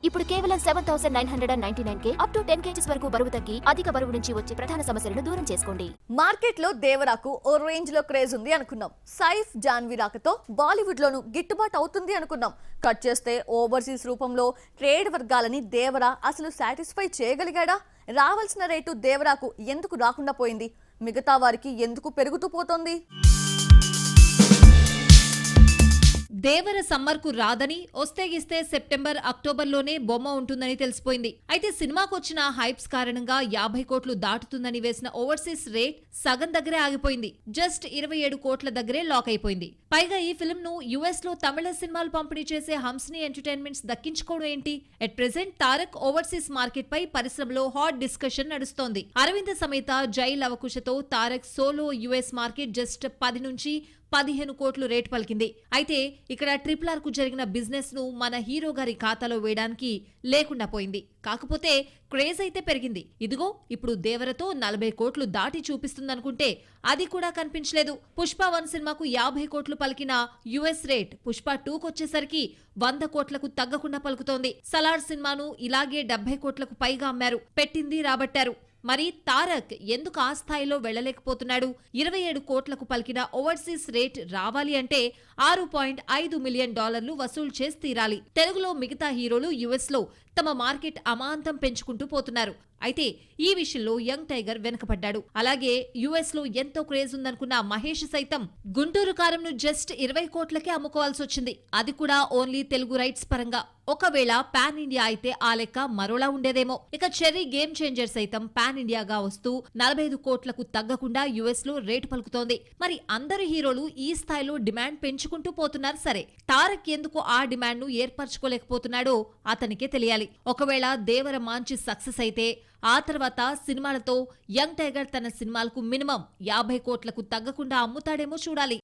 ఇప్పుడు కేవలం 7,999K up to 10 kgs వరకు బరువు తగ్గి అధిక బరువు నుంచి వచ్చే ప్రధాన సమస్యలను దూరం చేసుకోండి. మార్కెట్ లో దేవరాకు ఓ రేంజ్ లో క్రేజ్ ఉంది అనుకున్నాం. సైఫ్ జాన్వీ రాకతో బాలీవుడ్ లోను గిట్టుబాటు అవుతుంది అనుకున్నాం. కట్ చేస్తే ఓవర్సీస్ రూపంలో ట్రేడ్ వర్గాలని దేవరా అసలు సాటిస్ఫై చేయగలిగాడా? రావాల్సిన రేటు దేవరాకు ఎందుకు రాకుండా పోయింది? మిగతా వారికి ఎందుకు పెరుగుతూ పోతోంది? దేవర సమ్మర్ కు రాదని, వస్తే గిస్తే సెప్టెంబర్ అక్టోబర్లోనే బొమ్మ ఉంటుందని తెలిసిపోయింది. అయితే సినిమాకు వచ్చిన హైప్స్ కారణంగా 50 కోట్లు దాటుతుందని వేసిన ఓవర్సీస్ రేట్ సగం దగ్గరే ఆగిపోయింది. జస్ట్ 27 కోట్ల దగ్గరే లాక్ అయిపోయింది. పైగా ఈ ఫిల్మ్ ను యుఎస్ లో తమిళ సినిమాలు పంపిణీ చేసే హంస్ని ఎంటర్టైన్మెంట్స్ దక్కించుకోవడం ఏంటి? At present Tarak overseas market పై పరిశ్రమలో హాట్ డిస్కషన్ నడుస్తోంది. అరవింద సమేత జై లవకుశతో Tarak solo US market just 10 నుంచి 15 కోట్లు రేటు పలికింది. అయితే ఇక్కడ RRR కు జరిగిన బిజినెస్ ను మన హీరో గారి ఖాతాలో వేయడానికి లేకుండా పోయింది. కాకపోతే క్రేజ్ అయితే పెరిగింది. ఇదిగో ఇప్పుడు దేవరతో 40 కోట్లు దాటి చూపిస్తుందనుకుంటే అది కూడా కనిపించలేదు. పుష్ప 1 సినిమాకు 50 కోట్లు పలికిన యుఎస్ రేట్ పుష్ప 2 కొచ్చేసరికి 100 కోట్లకు తగ్గకుండా పలుకుతోంది. సలార్ సినిమాను ఇలాగే 70 కోట్లకు పైగా అమ్మారు. పెట్టింది రాబట్టారు. మరి తారక్ ఎందుకు ఆ స్థాయిలో వెళ్లలేకపోతున్నాడు? 27 కోట్లకు పలికిన ఓవర్సీస్ రేట్ రావాలి అంటే $6.5 మిలియన్ వసూలు చేసి తీరాలి. తెలుగులో మిగతా హీరోలు యుఎస్ లో తమ మార్కెట్ అమాంతం పెంచుకుంటూ పోతున్నారు. అయితే ఈ విషయంలో యంగ్ టైగర్ వెనకపడ్డాడు. అలాగే యుఎస్ లో ఎంతో క్రేజ్ ఉందనుకున్న మహేష్ సైతం గుంటూరు కారంను జస్ట్ 20 కోట్లకే అమ్ముకోవాల్సి వచ్చింది. అది కూడా ఓన్లీ తెలుగు రైట్స్ పరంగా. ఒకవేళ పాన్ ఇండియా అయితే ఆ లెక్క మరోలా ఉండేదేమో. ఇక చెర్రీ గేమ్ చేంజర్ సైతం పాన్ ఇండియాగా వస్తూ 45 కోట్లకు తగ్గకుండా యుఎస్ లో రేటు పలుకుతోంది. మరి అందరు హీరోలు ఈ స్థాయిలో డిమాండ్ పెంచుకుంటూ పోతున్నారు. సరే, తారక్ ఎందుకు ఆ డిమాండ్ ను ఏర్పరచుకోలేకపోతున్నాడో అతనికే తెలియాలి. ఒకవేళ దేవర మంచి సక్సెస్ అయితే ఆ తర్వాత సినిమాలతో యంగ్ టైగర్ తన సినిమాలకు మినిమం 50 కోట్లకు తగ్గకుండా అమ్ముతాడేమో చూడాలి.